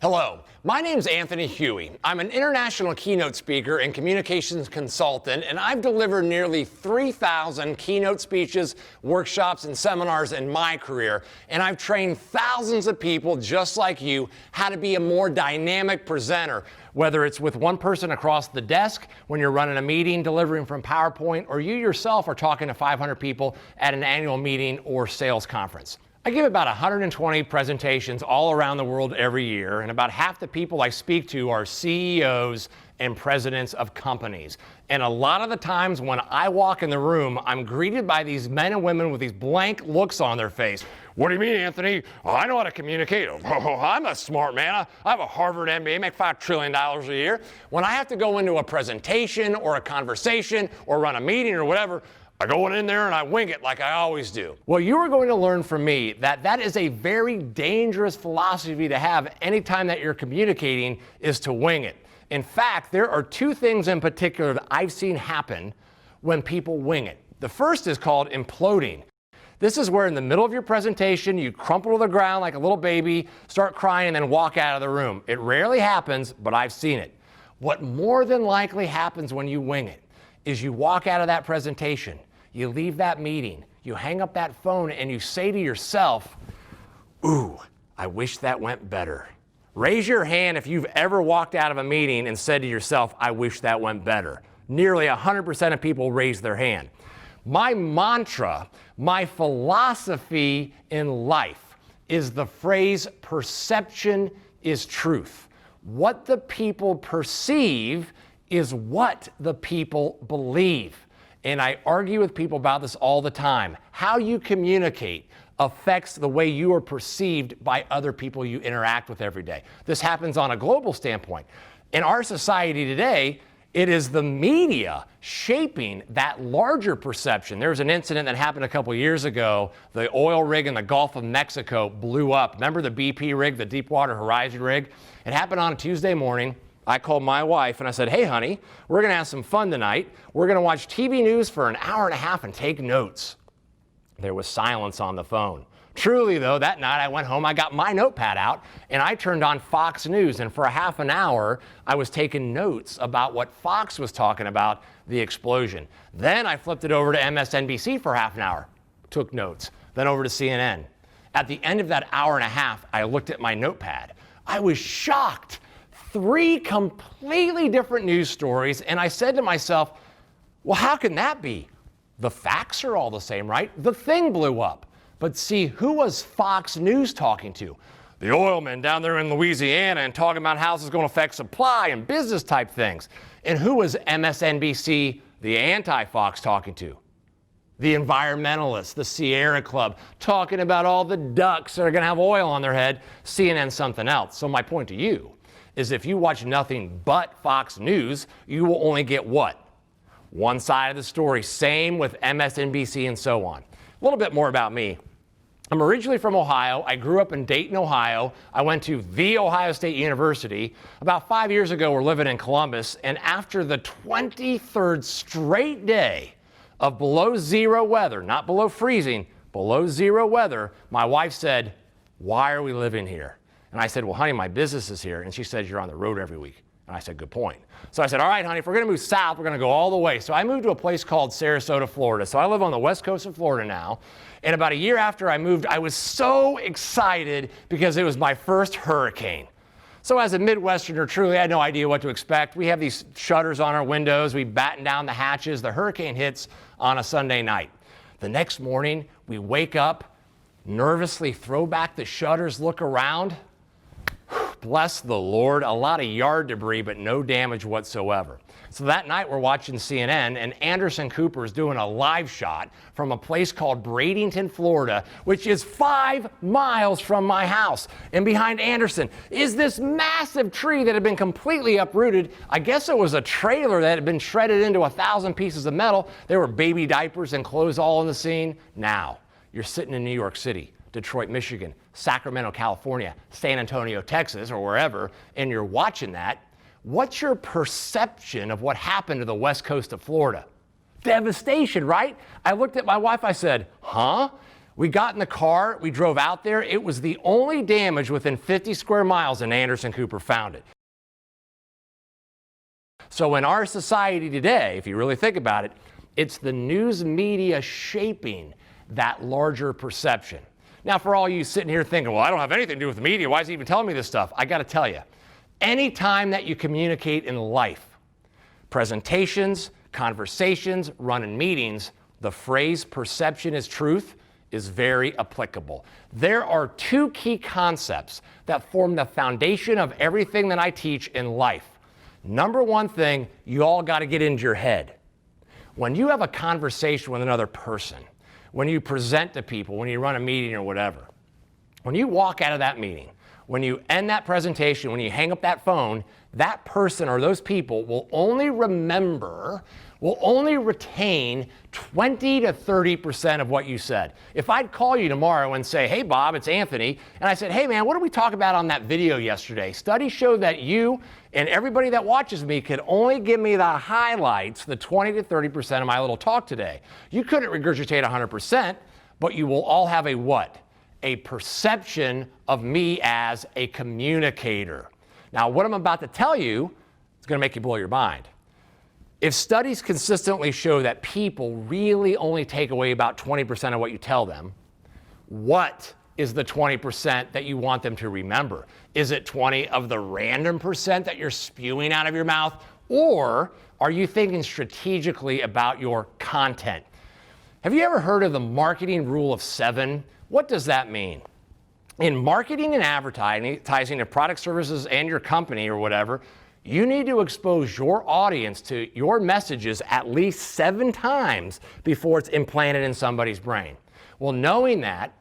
Hello, my name's Anthony Huey. I'm an international keynote speaker and communications consultant, and I've delivered nearly 3,000 keynote speeches, workshops, and seminars in my career, and I've trained thousands of people just like you how to be a more dynamic presenter, whether it's with one person across the desk when you're running a meeting, delivering from PowerPoint, or you yourself are talking to 500 people at an annual meeting or sales conference. I give about 120 presentations all around the world every year, and about half the people I speak to are CEOs and presidents of companies. And a lot of the times when I walk in the room, I'm greeted by these men and women with these blank looks on their face. What do you mean, Anthony? Oh, I know how to communicate. Oh, I'm a smart man. I have a Harvard MBA, make $5 trillion a year. When I have to go into a presentation or a conversation or run a meeting or whatever, I go in there and I wing it like I always do. Well, you are going to learn from me that that is a very dangerous philosophy to have anytime that you're communicating, is to wing it. In fact, there are two things in particular that I've seen happen when people wing it. The first is called imploding. This is where in the middle of your presentation, you crumple to the ground like a little baby, start crying, and then walk out of the room. It rarely happens, but I've seen it. What more than likely happens when you wing it is you walk out of that presentation, you leave that meeting, you hang up that phone, and you say to yourself, ooh, I wish that went better. Raise your hand if you've ever walked out of a meeting and said to yourself, I wish that went better. Nearly 100% of people raise their hand. My mantra, my philosophy in life is the phrase, perception is truth. What the people perceive is what the people believe. And I argue with people about this all the time. How you communicate affects the way you are perceived by other people you interact with every day. This happens on a global standpoint. In our society today, it is the media shaping that larger perception. There was an incident that happened a couple years ago. The oil rig in the Gulf of Mexico blew up. Remember the BP rig, the Deepwater Horizon rig? It happened on a Tuesday morning. I called my wife and I said, hey, honey, we're going to have some fun tonight. We're going to watch TV news for an hour and a half and take notes. There was silence on the phone. Truly, though, that night I went home, I got my notepad out, and I turned on Fox News. And for a half an hour, I was taking notes about what Fox was talking about, the explosion. Then I flipped it over to MSNBC for half an hour, took notes, then over to CNN. At the end of that hour and a half, I looked at my notepad. I was shocked. 3 completely different news stories, and I said to myself, well, how can that be? The facts are all the same, right? The thing blew up. But see, who was Fox News talking to? The oilmen down there in Louisiana and talking about how this is going to affect supply and business type things. And who was MSNBC, the anti-Fox, talking to? The environmentalists, the Sierra Club, talking about all the ducks that are going to have oil on their head, CNN something else. So my point to you is if you watch nothing but Fox News, you will only get what? One side of the story. Same with MSNBC and so on. A little bit more about me. I'm originally from Ohio. I grew up in Dayton, Ohio. I went to The Ohio State University. About 5 years ago, we're living in Columbus, and after the 23rd straight day of below zero weather, not below freezing, below zero weather, my wife said, why are we living here? And I said, well, honey, my business is here. And she said, you're on the road every week. And I said, good point. So I said, all right, honey, if we're going to move south, we're going to go all the way. So I moved to a place called Sarasota, Florida. So I live on the west coast of Florida now. And about a year after I moved, I was so excited because it was my first hurricane. So as a Midwesterner, truly, I had no idea what to expect. We have these shutters on our windows. We batten down the hatches. The hurricane hits on a Sunday night. The next morning, we wake up, nervously throw back the shutters, look around. Bless the Lord, a lot of yard debris, but no damage whatsoever. So that night we're watching CNN, and Anderson Cooper is doing a live shot from a place called Bradenton, Florida, which is 5 miles from my house. And behind Anderson is this massive tree that had been completely uprooted. I guess it was a trailer that had been shredded into 1,000 pieces of metal. There were baby diapers and clothes all in the scene. Now, you're sitting in New York City, Detroit, Michigan, Sacramento, California, San Antonio, Texas, or wherever, and you're watching that. What's your perception of what happened to the west coast of Florida? Devastation, right? I looked at my wife, I said, huh? We got in the car, we drove out there. It was the only damage within 50 square miles, and Anderson Cooper found it. So in our society today, if you really think about it, it's the news media shaping that larger perception. Now, for all you sitting here thinking, well, I don't have anything to do with the media, why is he even telling me this stuff? I got to tell you, anytime that you communicate in life, presentations, conversations, running meetings, the phrase perception is truth is very applicable. There are two key concepts that form the foundation of everything that I teach in life. Number one thing, you all got to get into your head. When you have a conversation with another person, when you present to people, when you run a meeting or whatever, when you walk out of that meeting, when you end that presentation, when you hang up that phone, that person or those people will only remember, will only retain 20 to 30% of what you said. If I'd call you tomorrow and say, hey, Bob, it's Anthony, and I said, hey, man, what did we talk about on that video yesterday? Studies show that you and everybody that watches me could only give me the highlights, the 20 to 30% of my little talk today. You couldn't regurgitate 100%, but you will all have a what? A perception of me as a communicator. Now, what I'm about to tell you is going to make you blow your mind. If studies consistently show that people really only take away about 20% of what you tell them, what is the 20% that you want them to remember? Is it 20 of the random percent that you're spewing out of your mouth? Or are you thinking strategically about your content? Have you ever heard of the marketing rule of 7? What does that mean? In marketing and advertising of product, services, and your company or whatever, you need to expose your audience to your messages at least 7 times before it's implanted in somebody's brain. Well, knowing that,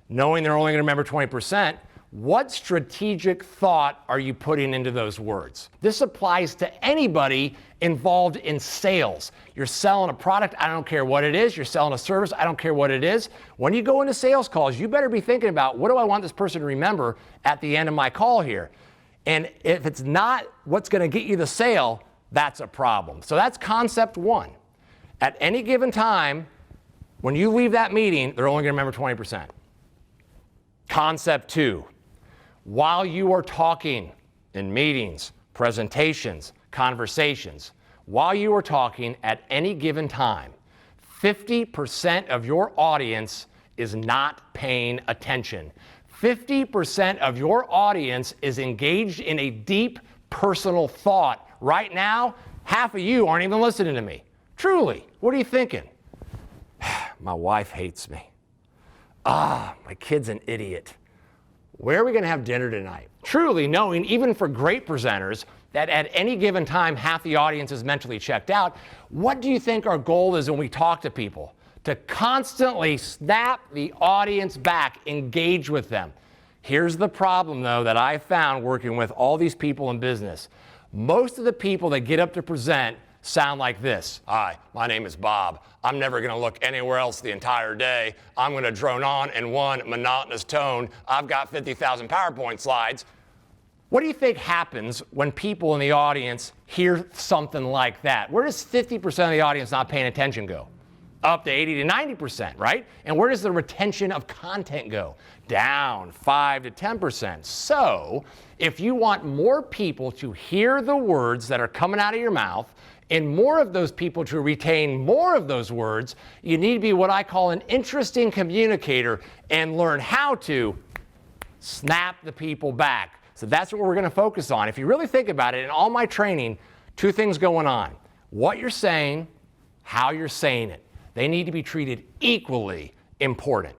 knowing they're only going to remember 20%, what strategic thought are you putting into those words? This applies to anybody involved in sales. You're selling a product, I don't care what it is. You're selling a service, I don't care what it is. When you go into sales calls, you better be thinking about, what do I want this person to remember at the end of my call here? And if it's not what's going to get you the sale, that's a problem. So that's concept 1. At any given time, when you leave that meeting, they're only going to remember 20%. Concept 2, while you are talking in meetings, presentations, conversations, while you are talking at any given time, 50% of your audience is not paying attention. 50% of your audience is engaged in a deep personal thought. Right now, half of you aren't even listening to me. Truly, what are you thinking? My wife hates me. My kid's an idiot. Where are we going to have dinner tonight? Truly knowing, even for great presenters, that at any given time, half the audience is mentally checked out. What do you think our goal is when we talk to people? To constantly snap the audience back, engage with them. Here's the problem, though, that I found working with all these people in business. Most of the people that get up to present sound like this. Hi, my name is Bob. I'm never going to look anywhere else the entire day. I'm going to drone on in one monotonous tone. I've got 50,000 PowerPoint slides. What do you think happens when people in the audience hear something like that? Where does 50% of the audience not paying attention go? Up to 80 to 90%, right? And where does the retention of content go? Down 5 to 10%. So if you want more people to hear the words that are coming out of your mouth and more of those people to retain more of those words, you need to be what I call an interesting communicator and learn how to snap the people back. So that's what we're going to focus on. If you really think about it, in all my training, 2 things going on. What you're saying, how you're saying it. They need to be treated equally important.